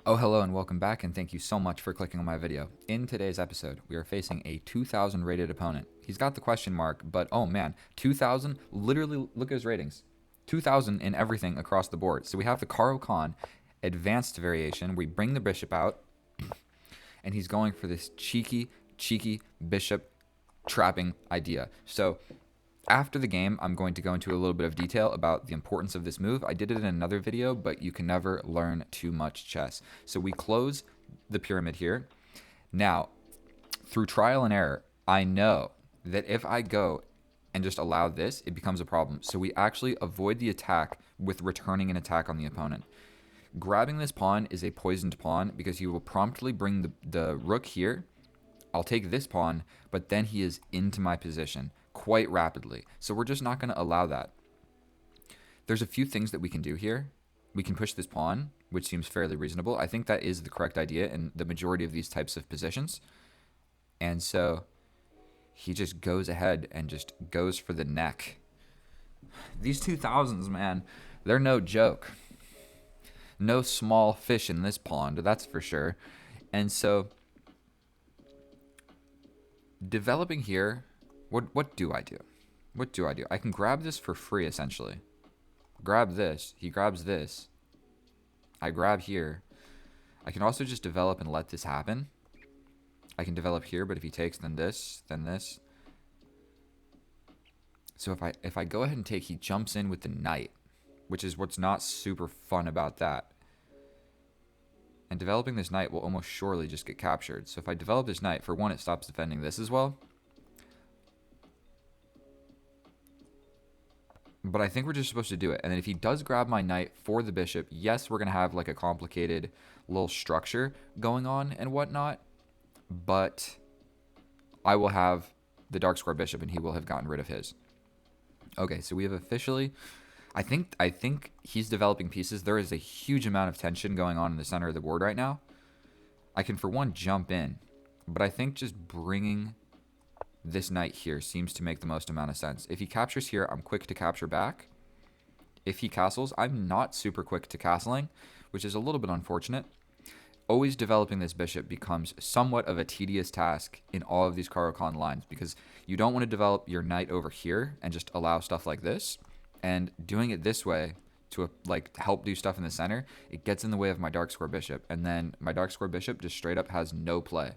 Oh, hello and welcome back, and thank you so much for clicking on my video. In today's episode, we are facing a 2000 rated opponent. He's got the question mark, but oh man, 2000, literally look at his ratings. 2000 in everything across the board. So we have the Caro Kann advanced variation. We bring the bishop out, and he's going for this cheeky bishop trapping idea. So after the game, I'm going to go into a little bit of detail about the importance of this move. I did it in another video, but you can never learn too much chess. So we close the pyramid here. Now, through trial and error, I know that if I go and just allow this, it becomes a problem. So we actually avoid the attack with returning an attack on the opponent. Grabbing this pawn is a poisoned pawn because he will promptly bring the rook here. I'll take this pawn, but then he is into my position quite rapidly. So we're just not going to allow that. There's a few things that we can do here. We can push this pawn, which seems fairly reasonable. I think that is the correct idea in the majority of these types of positions. And so he just goes ahead and just goes for the neck. These 2000s, man, they're no joke. No small fish in this pond, that's for sure. And so developing here, what do I do? What do I do? I can grab this for free, essentially. Grab this. He grabs this. I grab here. I can also just develop and let this happen. I can develop here, but if he takes, then this, then this. So if I go ahead and take, he jumps in with the knight, which is what's not super fun about that. And developing this knight will almost surely just get captured. So if I develop this knight, for one, it stops defending this as well. But I think we're just supposed to do it. And then if he does grab my knight for the bishop, yes, we're going to have like a complicated little structure going on and whatnot. But I will have the dark square bishop and he will have gotten rid of his. Okay, so we have officially... I think he's developing pieces. There is a huge amount of tension going on in the center of the board right now. I can, for one, jump in. But I think just bringing this knight here seems to make the most amount of sense. If he captures here, I'm quick to capture back. If he castles, I'm not super quick to castling, which is a little bit unfortunate. Always developing this bishop becomes somewhat of a tedious task in all of these Caro Kann lines because you don't want to develop your knight over here and just allow stuff like this. And doing it this way to like help do stuff in the center, it gets in the way of my dark square bishop. And then my dark square bishop just straight up has no play.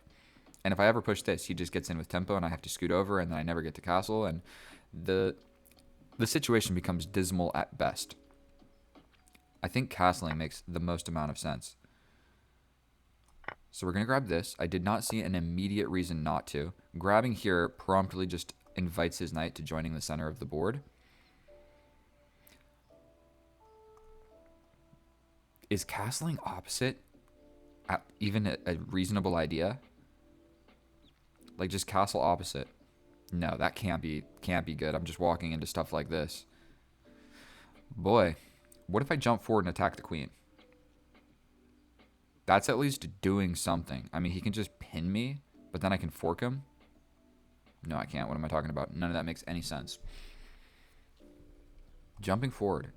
And if I ever push this, he just gets in with tempo and I have to scoot over and then I never get to castle. And the situation becomes dismal at best. I think castling makes the most amount of sense. So we're going to grab this. I did not see an immediate reason not to. Grabbing here promptly just invites his knight to joining the center of the board. Is castling opposite even a reasonable idea? Like just castle opposite. No, that can't be good. I'm just walking into stuff like this. Boy, what if I jump forward and attack the queen? That's at least doing something. I mean, he can just pin me, but then I can fork him. No, I can't. What am I talking about? None of that makes any sense. Jumping forward.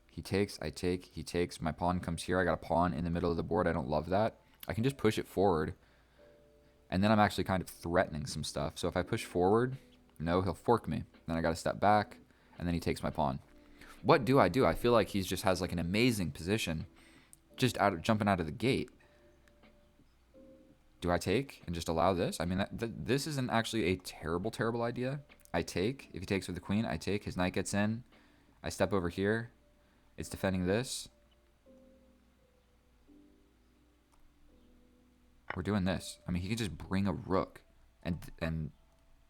He takes, I take, he takes. My pawn comes here. I got a pawn in the middle of the board. I don't love that. I can just push it forward. And then I'm actually kind of threatening some stuff. So if I push forward, no, he'll fork me. Then I got to step back, and then he takes my pawn. What do? I feel like he just has like an amazing position just jumping out of the gate. Do I take and just allow this? I mean, this isn't actually a terrible idea. I take. If he takes with the queen, I take. His knight gets in. I step over here. It's defending this. We're doing this. I mean, he can just bring a rook. And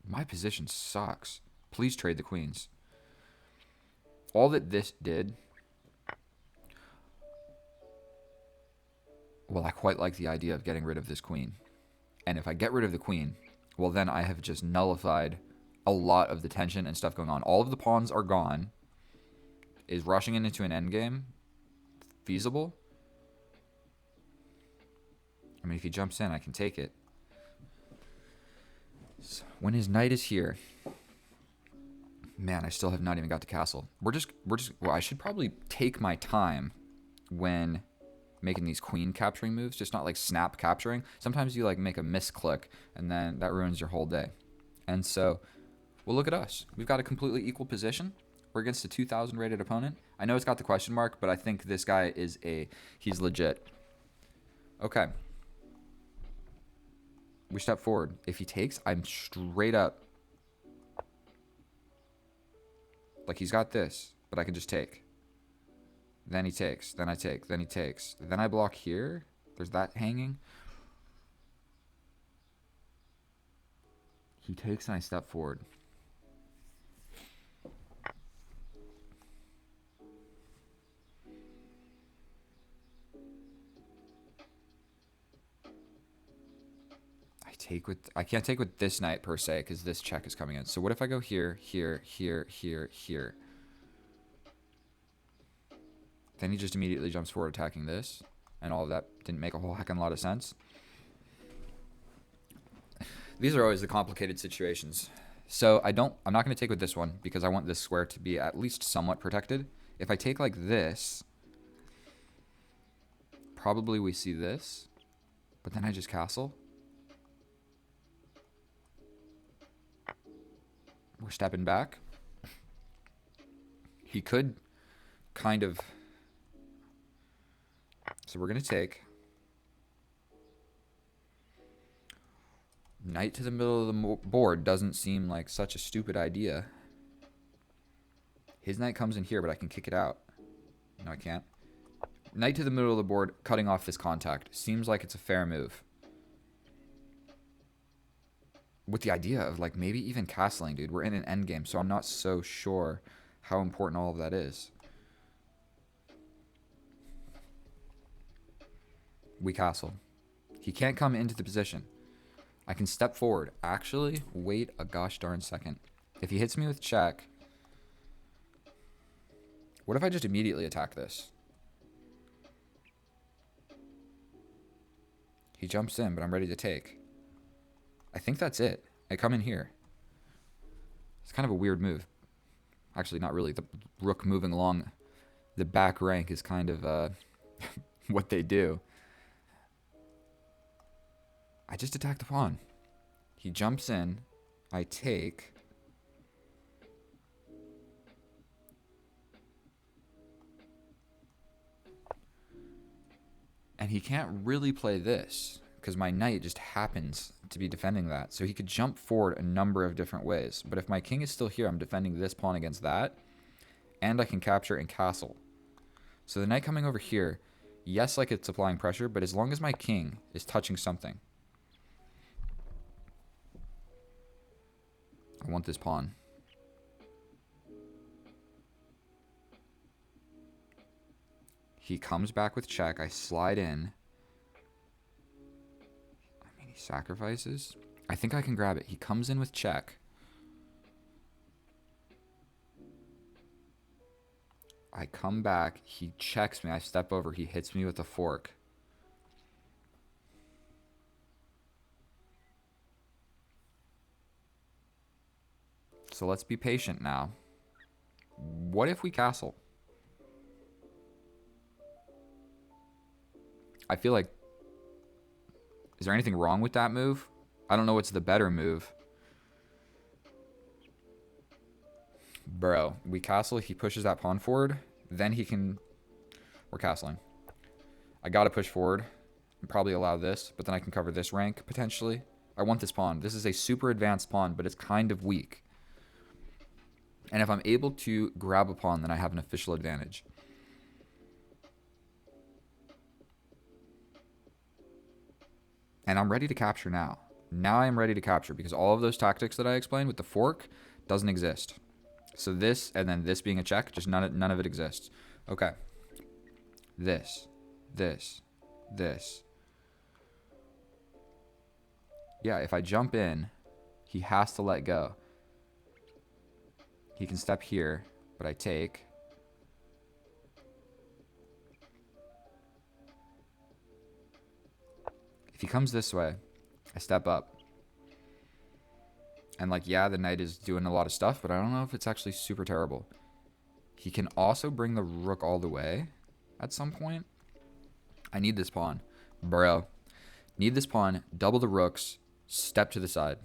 my position sucks. Please trade the queens. All that this did... Well, I quite like the idea of getting rid of this queen. And if I get rid of the queen, well, then I have just nullified a lot of the tension and stuff going on. All of the pawns are gone. Is rushing into an endgame feasible? I mean, if he jumps in, I can take it. So when his knight is here, man, I still have not even got to castle. Well, I should probably take my time when making these queen capturing moves, just not like snap capturing. Sometimes you like make a misclick and then that ruins your whole day. And so, well, look at us. We've got a completely equal position. We're against a 2,000 rated opponent. I know it's got the question mark, but I think this guy is he's legit. Okay. We step forward. If he takes, I'm straight up. Like, he's got this, but I can just take. Then he takes. Then I take. Then he takes. Then I block here. There's that hanging. He takes and I step forward. I can't take with this knight per se because this check is coming in. So what if I go here, here, here, here, here? Then he just immediately jumps forward attacking this. And all of that didn't make a whole heck of a lot of sense. These are always the complicated situations. So I'm not going to take with this one because I want this square to be at least somewhat protected. If I take like this, probably we see this. But then I just castle. We're stepping back. He could kind of... So we're going to take. Knight to the middle of the board doesn't seem like such a stupid idea. His knight comes in here, but I can kick it out. No, I can't. Knight to the middle of the board, cutting off this contact. Seems like it's a fair move. With the idea of like maybe even castling, dude. We're in an endgame, so I'm not so sure how important all of that is. We castle. He can't come into the position. I can step forward. Actually, wait a gosh darn second. If he hits me with check, what if I just immediately attack this? He jumps in, but I'm ready to take. I think that's it. I come in here. It's kind of a weird move. Actually, not really. The rook moving along the back rank is kind of what they do. I just attack the pawn. He jumps in. I take. And he can't really play this because my knight just happens to be defending that. So he could jump forward a number of different ways. But if my king is still here, I'm defending this pawn against that. And I can capture and castle. So the knight coming over here, yes, like it's applying pressure, but as long as my king is touching something, I want this pawn. He comes back with check. I slide in. I mean, he sacrifices. I think I can grab it. He comes in with check. I come back. He checks me. I step over. He hits me with a fork. So let's be patient now. What if we castle? I feel like... Is there anything wrong with that move? I don't know what's the better move. Bro, we castle. He pushes that pawn forward. Then he can... We're castling. I gotta push forward. And probably allow this. But then I can cover this rank, potentially. I want this pawn. This is a super advanced pawn, but it's kind of weak. And if I'm able to grab a pawn, then I have an official advantage. And I'm ready to capture now. Now I am ready to capture because all of those tactics that I explained with the fork doesn't exist. So this, and then this being a check, just none of it exists. Okay. This. Yeah, if I jump in, he has to let go. He can step here, but I take. If he comes this way, I step up. And like, yeah, the knight is doing a lot of stuff, but I don't know if it's actually super terrible. He can also bring the rook all the way at some point. I need this pawn. Bro. Need this pawn. Double the rooks. Step to the side.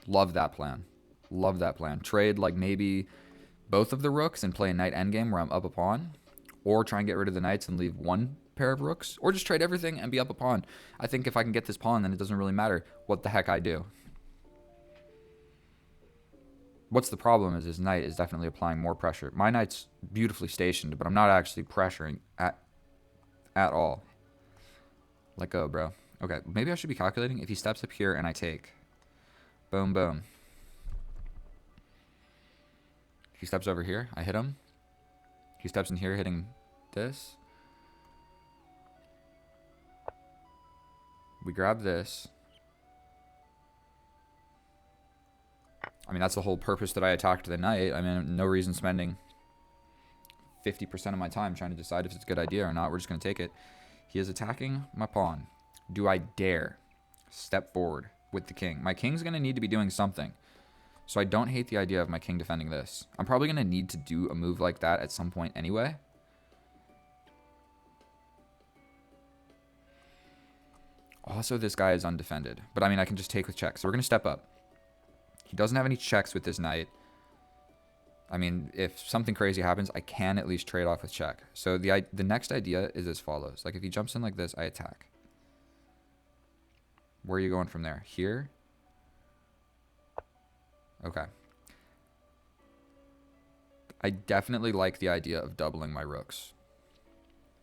Love that plan. Love that plan. Trade like maybe both of the rooks and play a knight endgame where I'm up a pawn. Or try and get rid of the knights and leave one pair of rooks. Or just trade everything and be up a pawn. I think if I can get this pawn, then it doesn't really matter what the heck I do. What's the problem is his knight is definitely applying more pressure. My knight's beautifully stationed, but I'm not actually pressuring at all. Let go, bro. Okay, maybe I should be calculating. If he steps up here and I take. Boom, boom. He steps over here. I hit him. He steps in here hitting this. We grab this. I mean, that's the whole purpose that I attacked the knight. I mean, no reason spending 50% of my time trying to decide if it's a good idea or not. We're just going to take it. He is attacking my pawn. Do I dare step forward with the king? My king's going to need to be doing something. So I don't hate the idea of my king defending this. I'm probably going to need to do a move like that at some point anyway. Also, this guy is undefended. But I mean, I can just take with check. So we're going to step up. He doesn't have any checks with this knight. I mean, if something crazy happens, I can at least trade off with check. So the next idea is as follows. Like if he jumps in like this, I attack. Where are you going from there? Here? Okay. I definitely like the idea of doubling my rooks.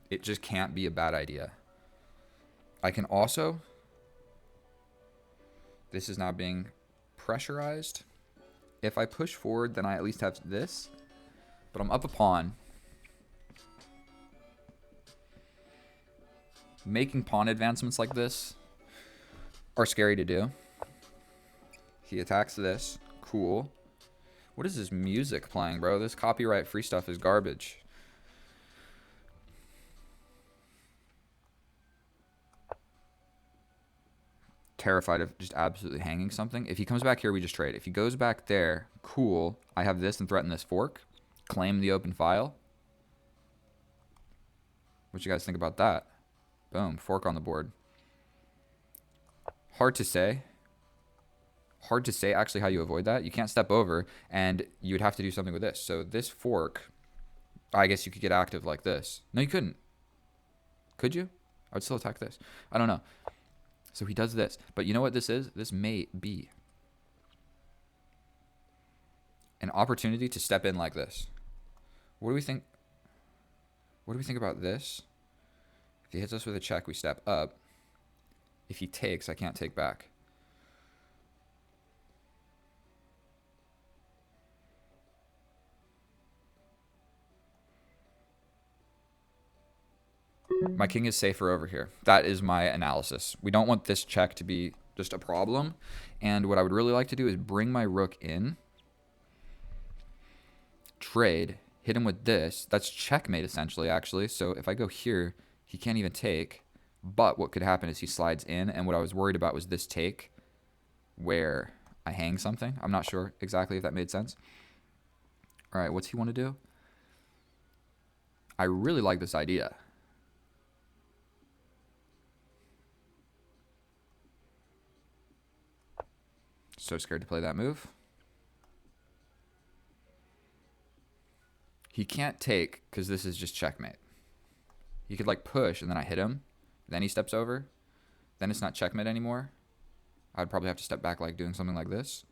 It just can't be a bad idea. I can also... This is not being pressurized. If I push forward, then I at least have this. But I'm up a pawn. Making pawn advancements like this are scary to do. He attacks this. Cool. What is this music playing, bro? This copyright free stuff is garbage. Terrified of just absolutely hanging something. If he comes back here, we just trade. If he goes back there, cool. I have this and threaten this fork. Claim the open file. What you guys think about that? Boom. Fork on the board. Hard to say. Hard to say actually how you avoid that. You can't step over, and you would have to do something with this. So this fork, I guess you could get active like this. No, you couldn't. Could you? I would still attack this. I don't know. So he does this. But you know what this is? This may be an opportunity to step in like this. What do we think? What do we think about this? If he hits us with a check, we step up. If he takes, I can't take back. My king is safer over here. That is my analysis. We don't want this check to be just a problem. And what I would really like to do is bring my rook in. Trade. Hit him with this. That's checkmate, essentially, actually. So if I go here, he can't even take. But what could happen is he slides in. And what I was worried about was this take where I hang something. I'm not sure exactly if that made sense. All right, what's he want to do? I really like this idea. So scared to play that move. He can't take because this is just checkmate. He could like push and then I hit him. Then he steps over. Then it's not checkmate anymore. I'd probably have to step back like doing something like this.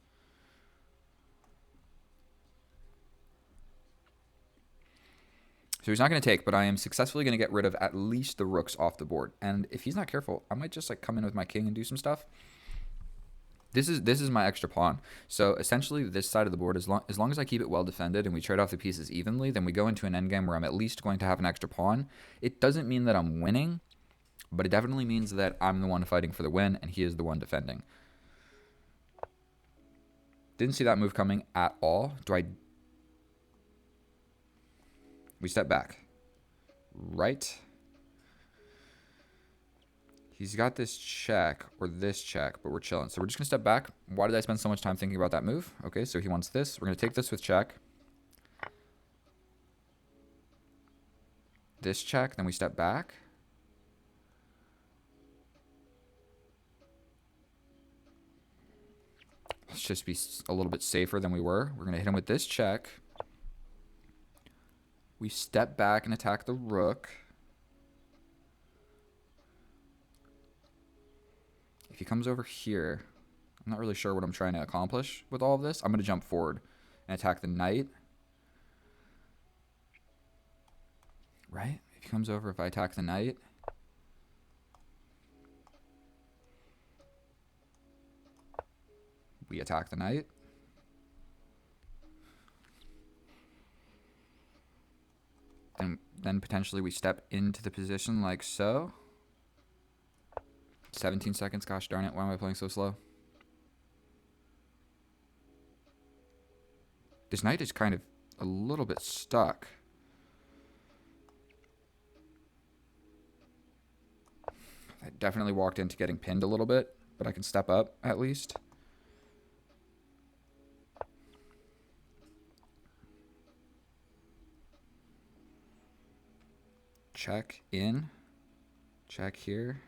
So he's not going to take, but I am successfully going to get rid of at least the rooks off the board. And if he's not careful, I might just like come in with my king and do some stuff. This is my extra pawn. So essentially this side of the board, as long as I keep it well defended and we trade off the pieces evenly, then we go into an endgame where I'm at least going to have an extra pawn. It doesn't mean that I'm winning, but it definitely means that I'm the one fighting for the win and he is the one defending. Didn't see that move coming at all. We step back. Right. He's got this check or this check, but we're chilling. So we're just going to step back. Why did I spend so much time thinking about that move? Okay, so he wants this. We're going to take this with check. This check, then we step back. let's just be a little bit safer than we were. We're going to hit him with this check. We step back and attack the rook. If he comes over here, I'm not really sure what I'm trying to accomplish with all of this. I'm going to jump forward and attack the knight. Right? If he comes over, if I attack the knight. We attack the knight. Then potentially we step into the position like so. 17 seconds. Gosh darn it. Why am I playing so slow? This knight is kind of a little bit stuck. I definitely walked into getting pinned a little bit, but I can step up at least. Check in. Check here.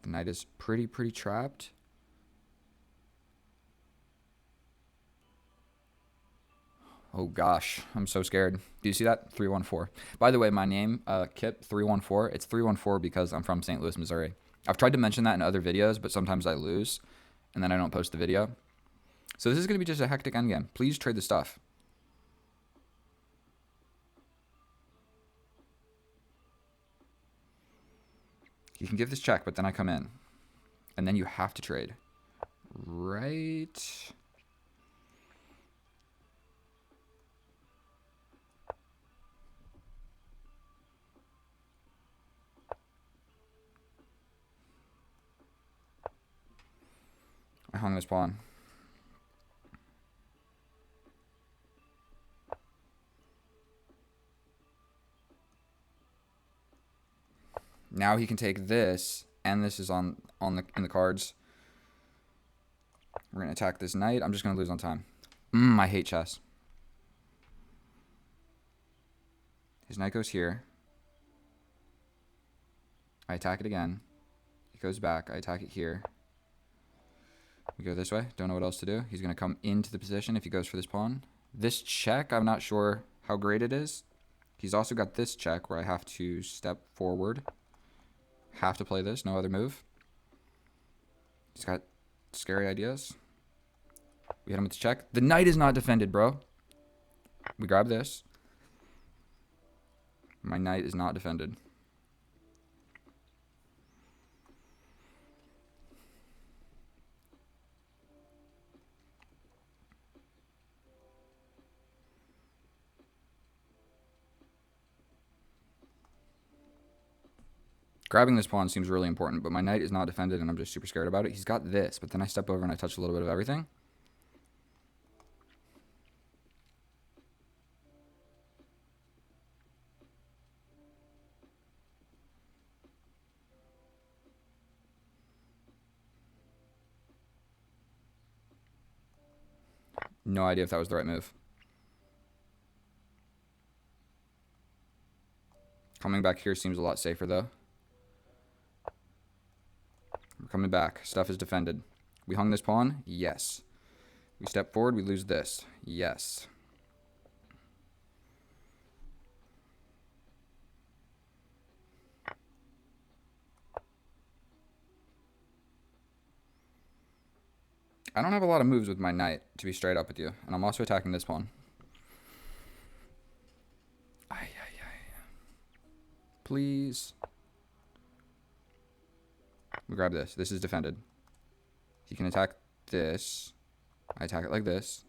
The knight is pretty trapped. Oh gosh, I'm so scared. Do you see that? 314. By the way, my name, Kip314, it's 314 because I'm from St. Louis, Missouri. I've tried to mention that in other videos, but sometimes I lose, and then I don't post the video. So this is going to be just a hectic endgame. Please trade the stuff. You can give this check, but then I come in. And then you have to trade. Right. I hung this pawn. Now he can take this, and this is in the cards. We're gonna attack this knight. I'm just gonna lose on time. I hate chess. His knight goes here. I attack it again. He goes back. I attack it here. We go this way. Don't know what else to do. He's gonna come into the position if he goes for this pawn. This check, I'm not sure how great it is. He's also got this check where I have to step forward. Have to play this, no other move. He's got scary ideas. We hit him with the check. The knight is not defended, bro. We grab this. My knight is not defended. Grabbing this pawn seems really important, but my knight is not defended, and I'm just super scared about it. He's got this, but then I step over and I touch a little bit of everything. No idea if that was the right move. Coming back here seems a lot safer, though. We're coming back. Stuff is defended. We hung this pawn? Yes. We step forward, we lose this. Yes. I don't have a lot of moves with my knight, to be straight up with you. And I'm also attacking this pawn. Please. We grab this. This is defended. He can attack this. I attack it like this.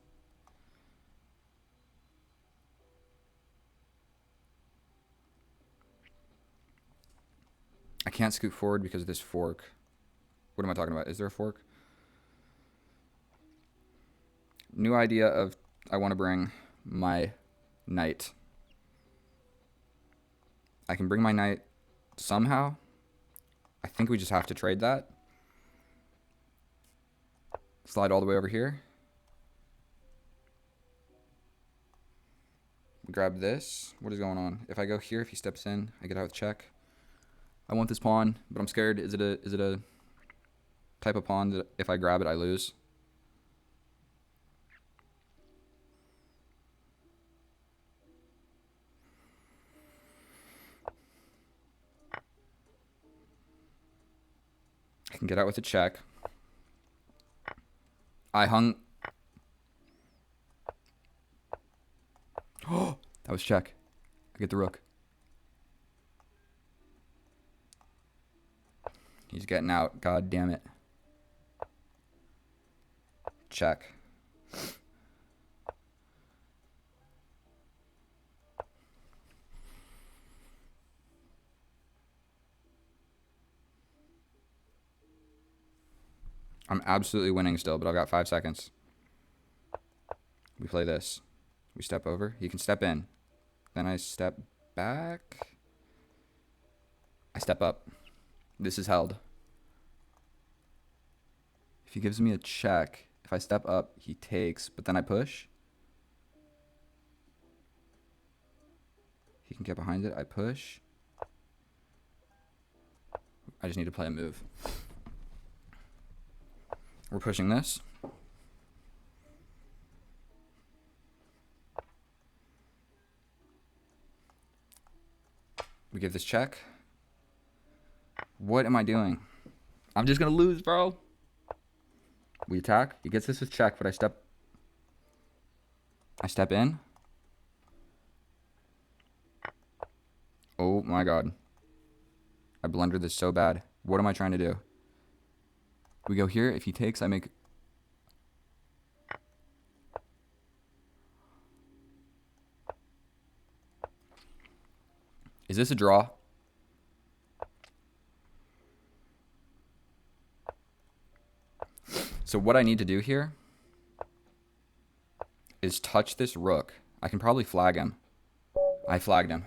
I can't scoot forward because of this fork. What am I talking about? Is there a fork? New idea of I want to bring my knight. I can bring my knight somehow. I think we just have to trade that. Slide all the way over here. We grab this. What is going on? If I go here, if he steps in, I get out with check. I want this pawn, but I'm scared. Is it a type of pawn that if I grab it, I lose? can get out with a check. I hung. Oh, that was check. I get the rook. He's getting out. God damn it. Check. I'm absolutely winning still, but I've got 5 seconds. We play this. We step over. He can step in. Then I step back. I step up. This is held. If he gives me a check, if I step up, he takes, but then I push. He can get behind it. I push. I just need to play a move. We're pushing this. We give this check. What am I doing? I'm just going to lose, bro. We attack. He gets this with check, but I step in. Oh my god. I blundered this so bad. What am I trying to do? We go here. If he takes, I make... Is this a draw? So what I need to do here is touch this rook. I can probably flag him. I flagged him.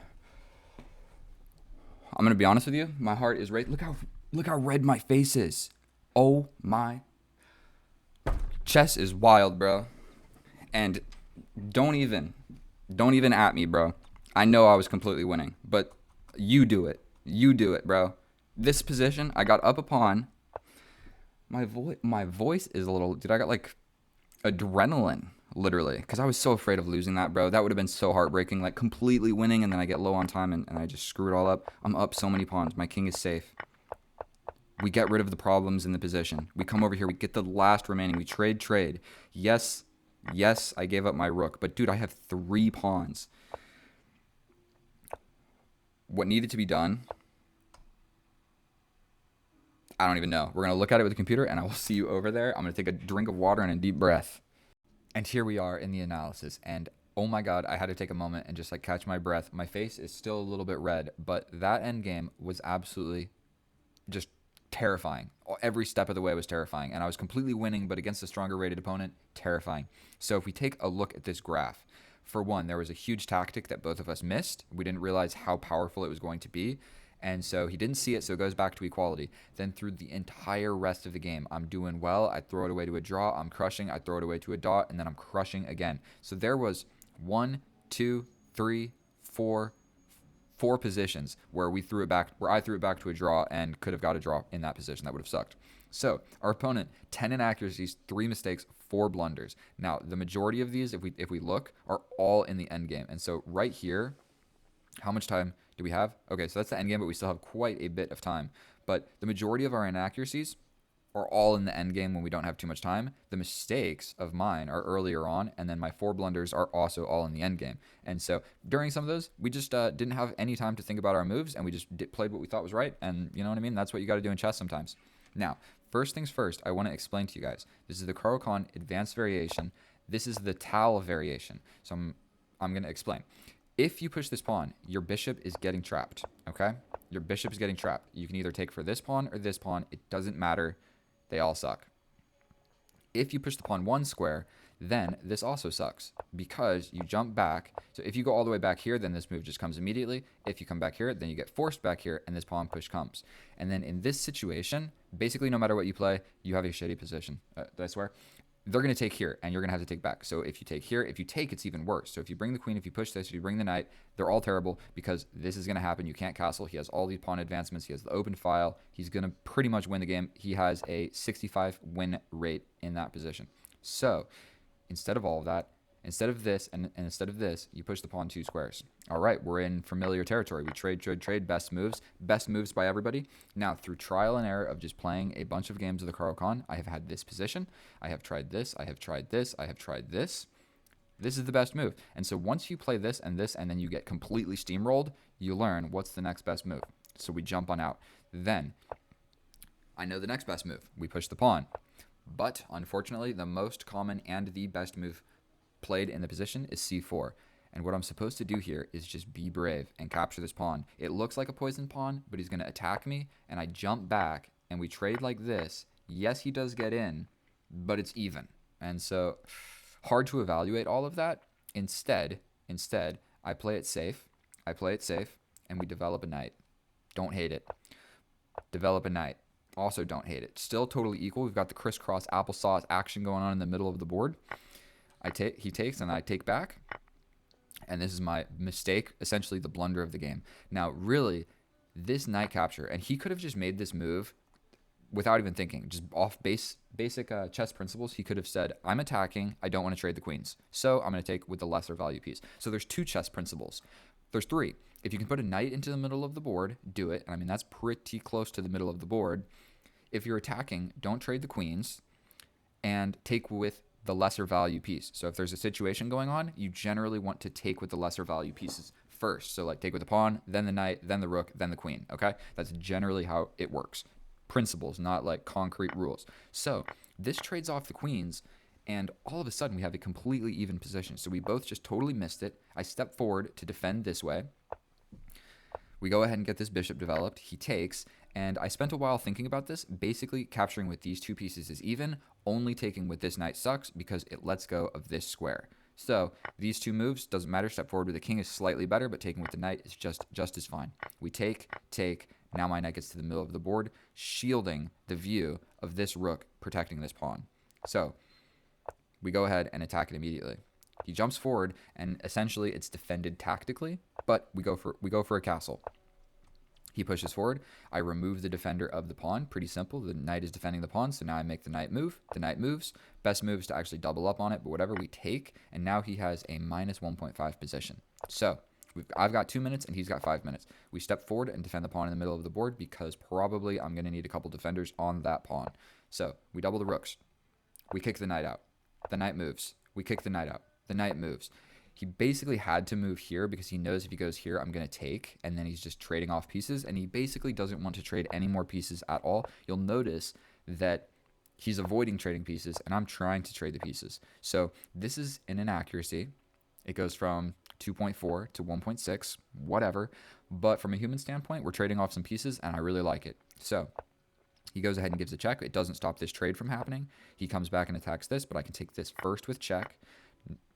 I'm gonna be honest with you. My heart is right. Look how red my face is. Oh my. Chess is wild, bro. And don't even at me, bro. I know I was completely winning, but you do it. You do it, bro. This position, I got up a pawn. My voice is a little, dude, I got like adrenaline, literally, because I was so afraid of losing that, bro. That would have been so heartbreaking, like completely winning, and then I get low on time, and I just screw it all up. I'm up so many pawns. My king is safe. We get rid of the problems in the position. We come over here. We get the last remaining. We trade. Yes, I gave up my rook, but dude, I have 3 pawns. What needed to be done, I don't even know. We're going to look at it with the computer, and I will see you over there. I'm going to take a drink of water and a deep breath. And here we are in the analysis, and oh my god, I had to take a moment and just like catch my breath. My face is still a little bit red, but that endgame was absolutely just terrifying. Every step of the way was terrifying, and I was completely winning, but against a stronger rated opponent, terrifying. So if we take a look at this graph, for one, there was a huge tactic that both of us missed. We didn't realize how powerful it was going to be, and so he didn't see it, so it goes back to equality. Then through the entire rest of the game, I'm doing well. I throw it away to a draw. I'm crushing. I throw it away to a dot, and then I'm crushing again. So there was 1, 2, 3, 4 positions where I threw it back to a draw and could have got a draw in that position. That would have sucked. So our opponent, 10 inaccuracies, 3 mistakes, 4 blunders. Now the majority of these, if we look, are all in the end game. And so right here, how much time do we have? Okay, so that's the end game, but we still have quite a bit of time. But the majority of our inaccuracies are all in the end game when we don't have too much time. The mistakes of mine are earlier on, and then my 4 blunders are also all in the end game. And so during some of those, we just didn't have any time to think about our moves, and we just played what we thought was right. And you know what I mean? That's what you got to do in chess sometimes. Now, first things first, I want to explain to you guys. This is the Caro Kann advanced variation. This is the Tal variation. So I'm going to explain. If you push this pawn, your bishop is getting trapped, okay? Your bishop is getting trapped. You can either take for this pawn or this pawn. It doesn't matter. They all suck. If you push the pawn 1 square, then this also sucks because you jump back. So if you go all the way back here, then this move just comes immediately. If you come back here, then you get forced back here, and this pawn push comes. And then in this situation, basically no matter what you play, you have a shitty position. Did I swear? They're going to take here, and you're going to have to take back. So if you take here, if you take, it's even worse. So if you bring the queen, if you push this, if you bring the knight, they're all terrible because this is going to happen. You can't castle. He has all these pawn advancements. He has the open file. He's going to pretty much win the game. He has a 65 win rate in that position. So instead of all of that, Instead of this, and instead of this, you push the pawn 2 squares. All right, we're in familiar territory. We trade, best moves by everybody. Now, through trial and error of just playing a bunch of games of the Caro Kann, I have had this position. I have tried this. I have tried this. I have tried this. This is the best move. And so once you play this, and then you get completely steamrolled, you learn what's the next best move. So we jump on out. Then I know the next best move. We push the pawn. But unfortunately, the most common and the best move played in the position is c4. And what I'm supposed to do here is just be brave and capture this pawn. It looks like a poisoned pawn, but he's going to attack me, and I jump back, and we trade like this. Yes, he does get in, but it's even. And so hard to evaluate all of that. Instead, I play it safe. And we develop a knight. Don't hate it. Develop a knight. Also don't hate it. Still totally equal. We've got the crisscross applesauce action going on in the middle of the board. He takes, and I take back. And this is my mistake, essentially the blunder of the game. Now, really, this knight capture, and he could have just made this move without even thinking, just off basic chess principles. He could have said, I'm attacking, I don't want to trade the queens, so I'm going to take with the lesser value piece. So there's 2 chess principles. There's 3. If you can put a knight into the middle of the board, do it. I mean, that's pretty close to the middle of the board. If you're attacking, don't trade the queens, and take with the lesser value piece. So if there's a situation going on, you generally want to take with the lesser value pieces first. So like take with the pawn, then the knight, then the rook, then the queen, okay? That's generally how it works. Principles, not like concrete rules. So this trades off the queens, and all of a sudden we have a completely even position. So we both just totally missed it. I step forward to defend this way. We go ahead and get this bishop developed. He takes, and I spent a while thinking about this. Basically, capturing with these 2 pieces is even. Only taking with this knight sucks because it lets go of this square. So these 2 moves, doesn't matter. Step forward with the king is slightly better, but taking with the knight is just as fine. We take. Now my knight gets to the middle of the board, shielding the view of this rook, protecting this pawn. So we go ahead and attack it immediately. He jumps forward, and essentially it's defended tactically, but we go for a castle. He pushes forward. I remove the defender of the pawn. Pretty simple. The knight is defending the pawn, so now I make the knight move. The knight moves. Best move is to actually double up on it, but whatever, we take, and now he has a minus 1.5 position. So I've got 2 minutes, and he's got 5 minutes. We step forward and defend the pawn in the middle of the board because probably I'm going to need a couple defenders on that pawn. So we double the rooks. We kick the knight out. The knight moves. We kick the knight out. The knight moves. He basically had to move here because he knows if he goes here, I'm going to take, and then he's just trading off pieces, and he basically doesn't want to trade any more pieces at all. You'll notice that he's avoiding trading pieces, and I'm trying to trade the pieces. So this is an inaccuracy. It goes from 2.4 to 1.6, whatever. But from a human standpoint, we're trading off some pieces, and I really like it. So he goes ahead and gives a check. It doesn't stop this trade from happening. He comes back and attacks this, but I can take this first with check.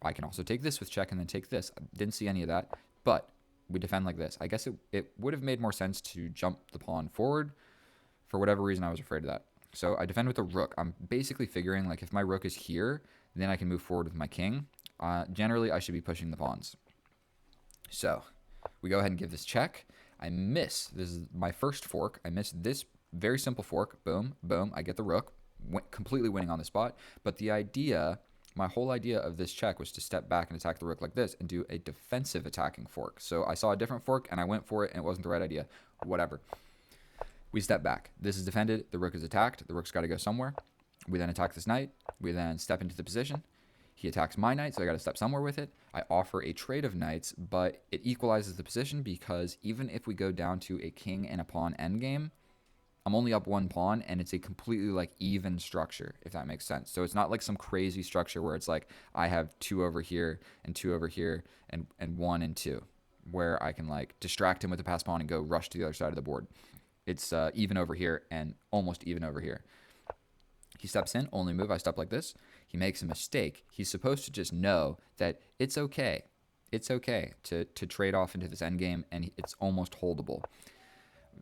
I can also take this with check and then take this. I didn't see any of that, but we defend like this. I guess it would have made more sense to jump the pawn forward. For whatever reason, I was afraid of that. So I defend with the rook. I'm basically figuring like if my rook is here, then I can move forward with my king. Generally, I should be pushing the pawns. So we go ahead and give this check. I miss. This is my first fork. I miss this very simple fork. Boom, boom. I get the rook, completely winning on the spot. But the idea... my whole idea of this check was to step back and attack the rook like this and do a defensive attacking fork. So I saw a different fork and I went for it and it wasn't the right idea. Whatever. We step back. This is defended. The rook is attacked. The rook's got to go somewhere. We then attack this knight. We then step into the position. He attacks my knight, so I got to step somewhere with it. I offer a trade of knights, but it equalizes the position because even if we go down to a king and a pawn endgame, I'm only up 1 pawn, and it's a completely like even structure, if that makes sense. So it's not like some crazy structure where it's like I have 2 over here and 2 over here and 1 and 2, where I can like distract him with the pass pawn and go rush to the other side of the board. It's even over here and almost even over here. He steps in, only move, I step like this. He makes a mistake. He's supposed to just know that it's okay. It's okay to trade off into this endgame, and it's almost holdable.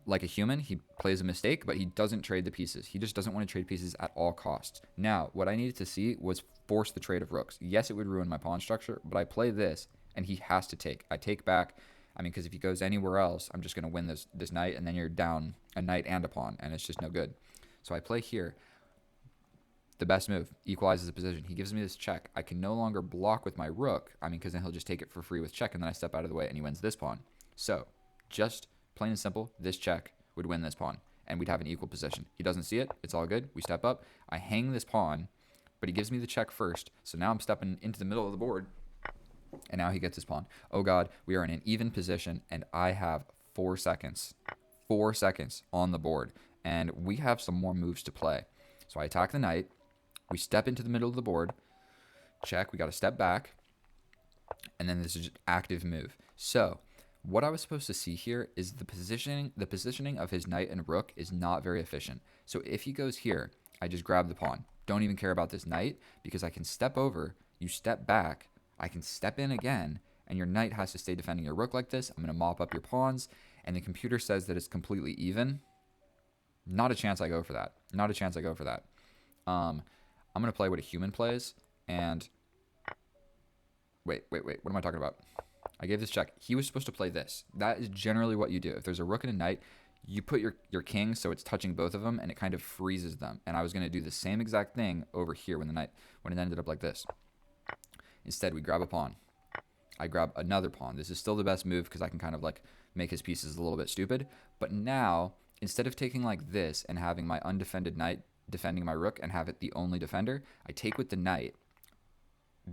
Like a human, he plays a mistake, but he doesn't trade the pieces. He just doesn't want to trade pieces at all costs. Now, what I needed to see was force the trade of rooks. Yes, it would ruin my pawn structure, but I play this, and he has to take. I take back. I mean, because if he goes anywhere else, I'm just going to win this knight, and then you're down a knight and a pawn, and it's just no good. So I play here. The best move, equalizes the position. He gives me this check. I can no longer block with my rook. I mean, because then he'll just take it for free with check, and then I step out of the way, and he wins this pawn. So, just plain and simple, this check would win this pawn, and we'd have an equal position. He doesn't see it. It's all good. We step up. I hang this pawn, but he gives me the check first. So now I'm stepping into the middle of the board, and now he gets his pawn. Oh, God, we are in an even position, and I have 4 seconds. 4 seconds on the board, and we have some more moves to play. So I attack the knight. We step into the middle of the board, check, we got to step back, and then this is just active move. So what I was supposed to see here is the positioning of his knight and rook is not very efficient. So if he goes here, I just grab the pawn. Don't even care about this knight because I can step over, you step back, I can step in again, and your knight has to stay defending your rook like this. I'm going to mop up your pawns, and the computer says that it's completely even. Not a chance I go for that. Not a chance I go for that. I'm going to play what a human plays, and wait, what am I talking about? I gave this check. He was supposed to play this. That is generally what you do. If there's a rook and a knight, you put your king so it's touching both of them, and it kind of freezes them. And I was going to do the same exact thing over here when it ended up like this. Instead, we grab a pawn. I grab another pawn. This is still the best move because I can kind of like make his pieces a little bit stupid. But now, instead of taking like this and having my undefended knight defending my rook and have it the only defender, I take with the knight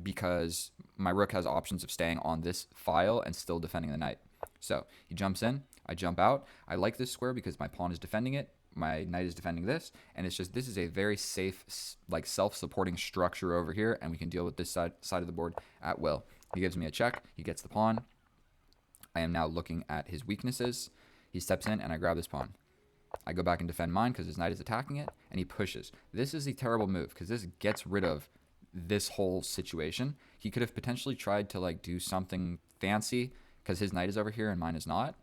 because my rook has options of staying on this file and still defending the knight. So he jumps in, I jump out. I like this square because my pawn is defending it, my knight is defending this, and it's just, this is a very safe, like self-supporting structure over here, and we can deal with this side of the board at will. He gives me a check, he gets the pawn. I am now looking at his weaknesses. He steps in and I grab this pawn. I go back and defend mine because his knight is attacking it, and he pushes. This is a terrible move because this gets rid of this whole situation. He could have potentially tried to like do something fancy because his knight is over here and mine is not.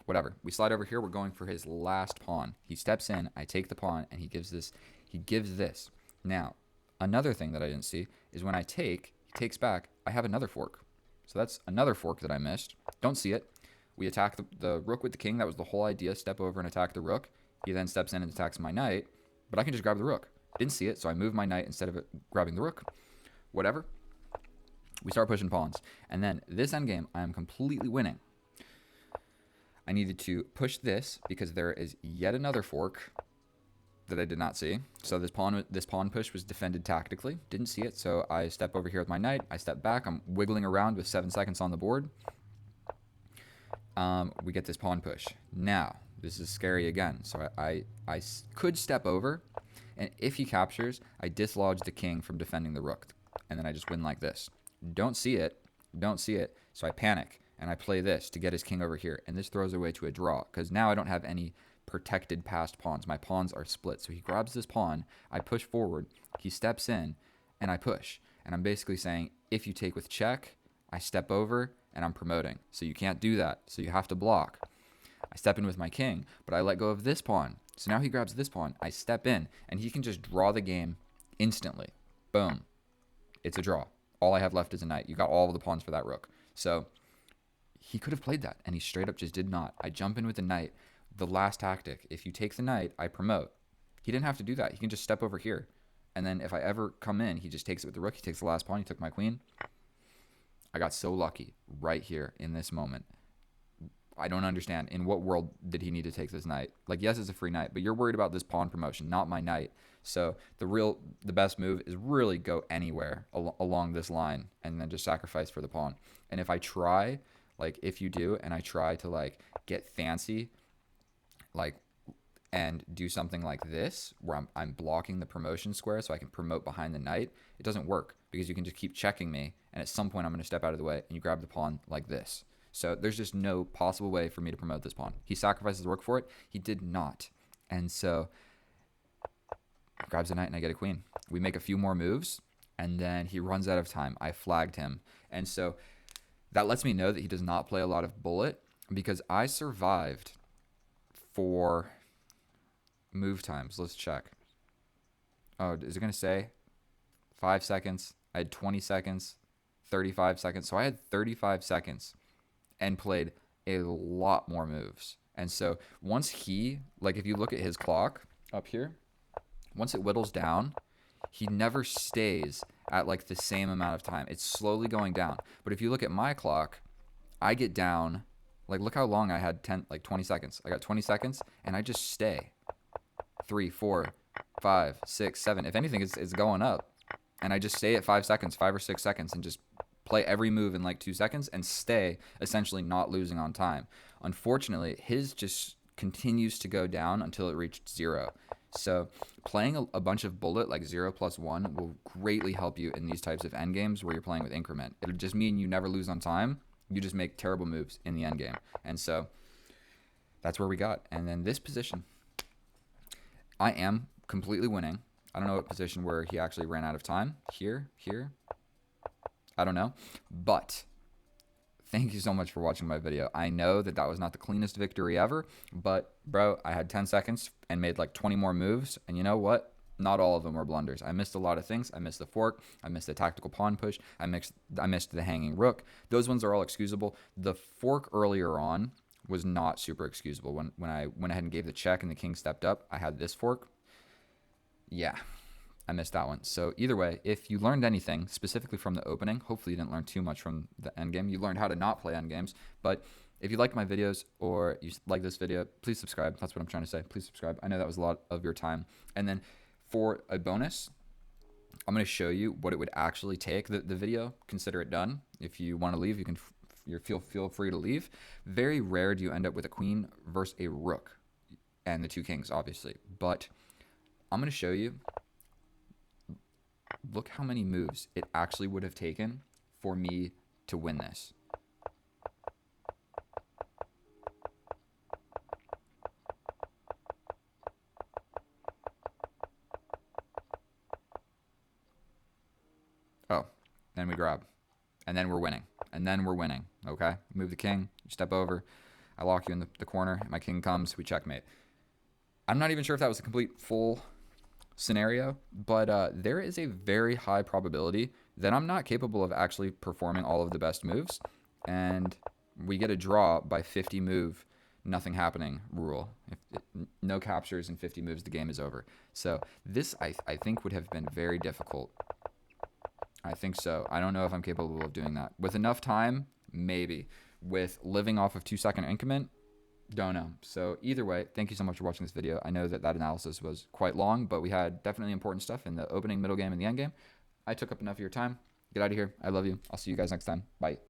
Whatever. We slide over here. We're going for his last pawn. He steps in. I take the pawn, and he gives this. He gives this. Now, another thing that I didn't see is when I take, he takes back. I have another fork. So that's another fork that I missed. Don't see it. We attack the rook with the king. That was the whole idea. Step over and attack the rook. He then steps in and attacks my knight, but I can just grab the rook. Didn't see it, so I move my knight instead of grabbing the rook. Whatever. We start pushing pawns. And then this endgame, I am completely winning. I needed to push this because there is yet another fork that I did not see. So this pawn push was defended tactically. Didn't see it, so I step over here with my knight. I step back. I'm wiggling around with 7 seconds on the board. We get this pawn push. Now, this is scary again. So I could step over, and if he captures, I dislodge the king from defending the rook, and then I just win like this. Don't see it, so I panic, and I play this to get his king over here, and this throws away to a draw, because now I don't have any protected passed pawns. My pawns are split, so he grabs this pawn, I push forward, he steps in, and I push, and I'm basically saying, if you take with check, I step over, and I'm promoting, so you can't do that, so you have to block. I step in with my king, but I let go of this pawn. So now he grabs this pawn. I step in, and he can just draw the game instantly. Boom. It's a draw. All I have left is a knight. You got all of the pawns for that rook. So he could have played that, and he straight up just did not. I jump in with the knight. The last tactic, if you take the knight, I promote. He didn't have to do that. He can just step over here. And then if I ever come in, he just takes it with the rook. He takes the last pawn. He took my queen. I got so lucky right here in this moment. I don't understand. In what world did he need to take this knight? Like, yes, it's a free knight, but you're worried about this pawn promotion, not my knight. So the best move is really go anywhere along this line and then just sacrifice for the pawn. And if I try, like if you do, and I try to like get fancy, like, and do something like this, where I'm blocking the promotion square so I can promote behind the knight, it doesn't work because you can just keep checking me, and at some point I'm going to step out of the way, and you grab the pawn like this. So there's just no possible way for me to promote this pawn. He sacrifices the rook for it. He did not. And so he grabs a knight and I get a queen. We make a few more moves, and then he runs out of time. I flagged him. And so that lets me know that he does not play a lot of bullet, because I survived for move times. Let's check. Oh, is it going to say 5 seconds? I had 20 seconds, 35 seconds. So I had 35 seconds and played a lot more moves. And so once he, like if you look at his clock up here, once it whittles down, he never stays at like the same amount of time. It's slowly going down. But if you look at my clock, I get down, like look how long I had, 20 seconds. I got 20 seconds and I just stay. 3, 4, 5, 6, 7. If anything, it's going up. And I just stay at 5 seconds, 5 or 6 seconds, and just play every move in like 2 seconds and stay, essentially not losing on time. Unfortunately, his just continues to go down until it reached 0. So playing a bunch of bullet like 0+1 will greatly help you in these types of end games where you're playing with increment. It'll just mean you never lose on time. You just make terrible moves in the end game. And so that's where we got. And then this position, I am completely winning. I don't know what position where he actually ran out of time. Here. I don't know. But thank you so much for watching my video. I know that was not the cleanest victory ever, but bro, I had 10 seconds and made like 20 more moves. And you know what? Not all of them were blunders. I missed a lot of things. I missed the fork. I missed the tactical pawn push. I missed the hanging rook. Those ones are all excusable. The fork earlier on was not super excusable. When I went ahead and gave the check and the king stepped up, I had this fork. Yeah, I missed that one. So either way, if you learned anything specifically from the opening, hopefully you didn't learn too much from the endgame. You learned how to not play endgames. But if you like my videos or you like this video, please subscribe. That's what I'm trying to say. Please subscribe. I know that was a lot of your time. And then for a bonus, I'm going to show you what it would actually take. The video, consider it done. If you want to leave, you can feel free to leave. Very rare do you end up with a queen versus a rook and the 2 kings, obviously. But I'm going to show you. Look how many moves it actually would have taken for me to win this. Oh, then we grab. And then we're winning. And then we're winning. Okay? Move the king. You step over. I lock you in the corner. My king comes. We checkmate. I'm not even sure if that was a complete full scenario, but there is a very high probability that I'm not capable of actually performing all of the best moves. And we get a draw by 50 move, nothing happening rule. No captures in 50 moves, the game is over. So this, I think, would have been very difficult. I think so. I don't know if I'm capable of doing that. With enough time, maybe. With living off of 2-second increment, don't know. So either way, thank you so much for watching this video. I know that analysis was quite long, but we had definitely important stuff in the opening, middle game, and the end game. I took up enough of your time. Get out of here. I love you. I'll see you guys next time. Bye.